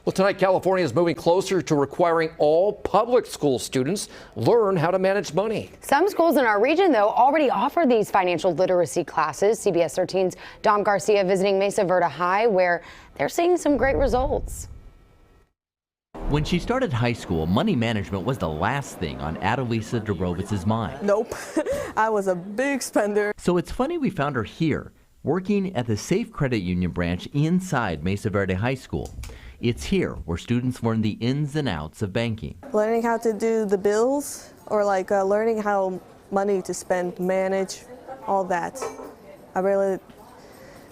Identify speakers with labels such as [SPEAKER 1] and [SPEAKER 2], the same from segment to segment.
[SPEAKER 1] Well, tonight, California is moving closer to requiring all public school students learn how to manage money.
[SPEAKER 2] Some schools in our region, though, already offer these financial literacy classes. CBS 13's Dom Garcia visiting Mesa Verde High, where they're seeing some great results.
[SPEAKER 3] When she started high school, money management was the last thing on Adalisa Dorovitz's mind.
[SPEAKER 4] Nope, I was a big spender.
[SPEAKER 3] So it's funny we found her here, working at the Safe Credit Union branch inside Mesa Verde High School. It's here where students learn the ins and outs of banking.
[SPEAKER 4] Learning how to do the bills, or like learning how money to spend, manage, all that.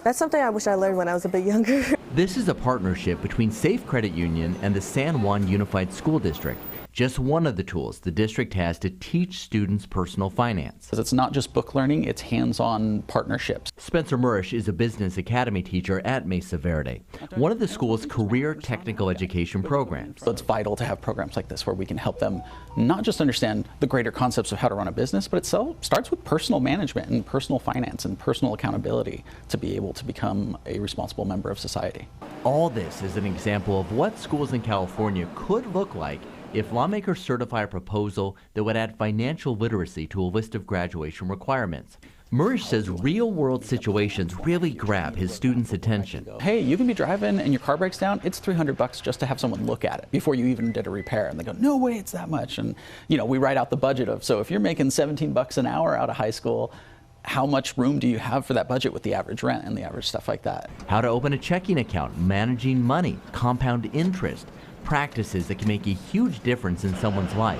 [SPEAKER 4] That's something I wish I learned when I was a bit younger.
[SPEAKER 3] This is a partnership between Safe Credit Union and the San Juan Unified School District. Just one of the tools the district has to teach students personal finance.
[SPEAKER 5] It's not just book learning, it's hands-on partnerships.
[SPEAKER 3] Spencer Murish is a business academy teacher at Mesa Verde, one of the school's career technical education programs.
[SPEAKER 5] So it's vital to have programs like this where we can help them not just understand the greater concepts of how to run a business, but it starts with personal management and personal finance and personal accountability to be able to become a responsible member of society.
[SPEAKER 3] All this is an example of what schools in California could look like if lawmakers certify a proposal that would add financial literacy to a list of graduation requirements. Murish says real-world situations really grab his students' attention.
[SPEAKER 5] Hey, you can be driving and your car breaks down. It's $300 just to have someone look at it before you even did a repair. And they go, no way, it's that much. And we write out the budget of, so if you're making $17 an hour out of high school, how much room do you have for that budget with the average rent and the average stuff like that?
[SPEAKER 3] How to open a checking account, managing money, compound interest, practices that can make a huge difference in someone's life.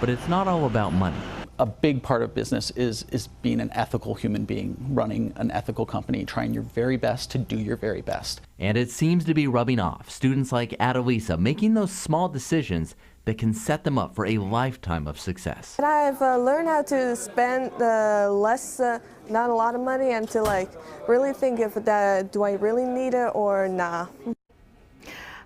[SPEAKER 3] But it's not all about money.
[SPEAKER 5] A big part of business is being an ethical human being, running an ethical company, trying your very best to do your very best.
[SPEAKER 3] And it seems to be rubbing off. Students like Adalisa making those small decisions that can set them up for a lifetime of success.
[SPEAKER 4] I've learned how to spend less, not a lot of money, and to really think if do I really need it or nah.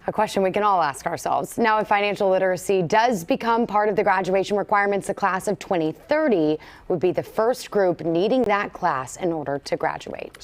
[SPEAKER 2] A question we can all ask ourselves. Now, if financial literacy does become part of the graduation requirements, the class of 2030 would be the first group needing that class in order to graduate.